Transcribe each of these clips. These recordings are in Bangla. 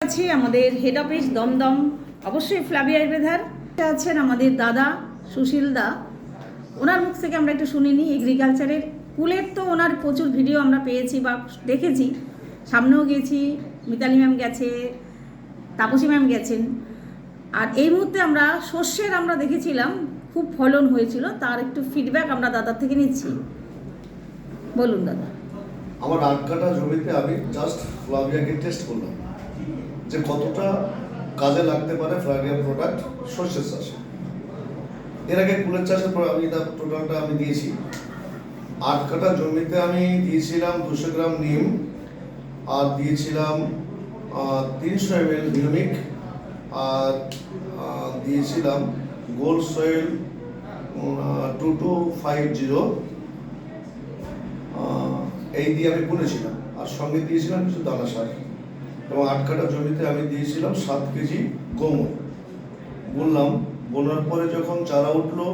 আছি আমাদের হেড অফিস দমদম, অবশ্যই ফ্লাভি আয়ুর্বেদার আছেন আমাদের দাদা সুশীল দা। ওনার মুখ থেকে আমরা একটু শুনিনি এগ্রিকালচারের কুলের। তো ওনার প্রচুর ভিডিও আমরা পেয়েছি বা দেখেছি, সামনেও গেছি, মিতালি ম্যাম গেছে, তাপসী ম্যাম গেছেন। আর এই মুহূর্তে আমরা শস্যের আমরা দেখেছিলাম খুব ফলন হয়েছিল, তার একটু ফিডব্যাক আমরা দাদার থেকে নিচ্ছি। বলুন দাদা। আমার 8 কাঠা জমিতে আমি জাস্ট ফ্লাভিয়াকে টেস্ট করলাম যে কতটা কাজে লাগতে পারে ফ্লাভিয়া প্রোডাক্ট সর্ষের চাষে। এর আগে কুলের চাষের পর আমি তার টোটালটা আমি দিয়েছি। 8 কাঠা জমিতে আমি দিয়েছিলাম 200 গ্রাম নিম, আর দিয়েছিলাম 300 ml হিউমিক, আর দিয়েছিলাম গোল্ড সয়েল 2250, এই দিয়ে আমি বুনেছিলাম। আর সঙ্গে দিয়েছিলাম কিছু দানা সার। এবং 8 কাঠা জমিতে আমি দিয়েছিলাম 7 কেজি গোমর বুনলাম। বোনার পরে যখন চারা উঠলো,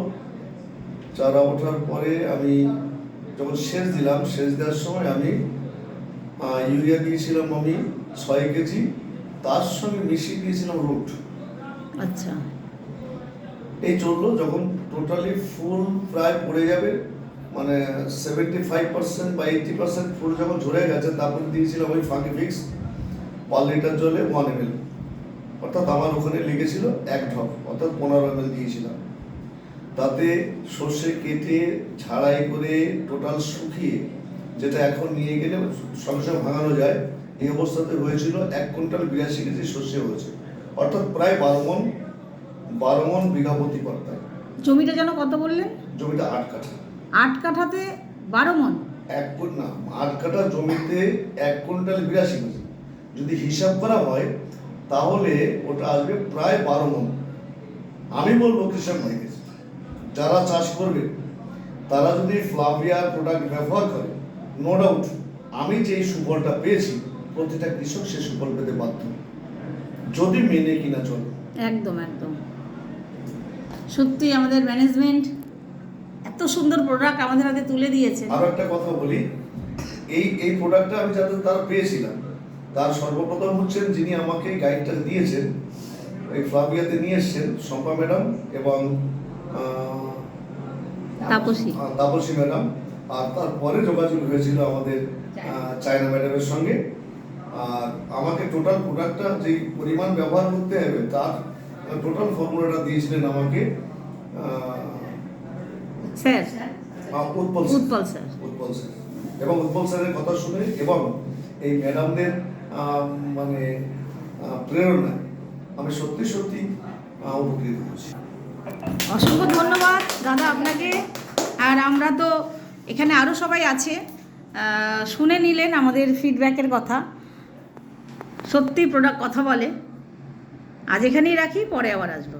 চারা ওঠার পরে আমি যখন সেচ দিলাম, সেচ দেওয়ার সময় আমি ইউরিয়া দিয়েছিলাম আমি 6 কেজি, তার সঙ্গে মিশিয়ে দিয়েছিলাম রুট। আচ্ছা, এই চললো। যখন টোটালি ফুল প্রায় পড়ে যাবে, মানে 75% বা 80% ফুল যখন ঝরে গেছে, তারপরে দিয়েছিলাম ওই ফাঁকি ফিক্স পার লিটার জলে 1 ml, অর্থাৎ আমার ওখানে লেগেছিল 1 ঢপ, অর্থাৎ 15 ml দিয়েছিলাম। তাতে সর্ষে কেটে ঝাড়াই করে টোটাল শুকিয়ে, যেটা এখন নিয়ে গেলে সঙ্গে সঙ্গে ভাঙানো যায়, এই অবস্থাতে হয়েছিল 1 কুইন্টাল 82 কেজি সর্ষে হয়েছে, অর্থাৎ প্রায় 12 মণ বিঘা প্রতি কর্তায়। জমিটা যেন কত বললেন? জমিটা 8 কাঠা। 8 কাঠাতে 12 মণ? 8 কাঠা জমিতে 1 কুইন্টাল 82 কেজি যদি হিসাব করা হয়, তাহলে ওটা আসবে প্রায় 12 মণ। আমি বলবো কৃষক ভাইকে, যারা চাষ করবে তারা যদি ফ্লাভিয়ার প্রোডাক্ট ব্যবহার করে, নো ডাউট আমি যে সুফলটা পেয়েছি, প্রতিটা কৃষক সে সুফল পেতে বাধ্য, যদি মেনে কিনা চলে। একদম একদম, সত্যি আমাদের ম্যানেজমেন্ট এত সুন্দর প্রোডাক্ট আমাদের হাতে তুলে দিয়েছে। আরো একটা কথা বলি, এই প্রোডাক্টটা আমি যাদের দ্বারা পেয়েছিলাম, তার সর্বপ্রথম হচ্ছেন যিনি আমাকে গাইডটা দিয়েছেন, এই ফ্লাভিয়াতে নিয়ে এসছেন শম্পা ম্যাডাম এবং তাপসী ম্যাডাম। আর তারপরে যোগাযোগ হয়েছিল আমাদের চায়না ম্যাডামের সঙ্গে। আর আমাকে টোটাল প্রোডাক্টটা যে পরিমাণ ব্যবহার করতে হবে, তার টোটাল ফর্মুলাটা দিয়েছিলেন আমাকে উৎপল স্যার। এবং উৎপল স্যারের কথা শুনে এবং এই ম্যাডামদের মানে প্রেরণায় আমি সত্যি সত্যি উপকৃত হয়েছি। অসংখ্য ধন্যবাদ দাদা আপনাকে। আর আমরা তো এখানে আরও সবাই আছে, শুনে নিলেন আমাদের ফিডব্যাকের কথা। সত্যি প্রোডাক্ট কথা বলে। আজ এখানেই রাখি, পরে আবার আসবো।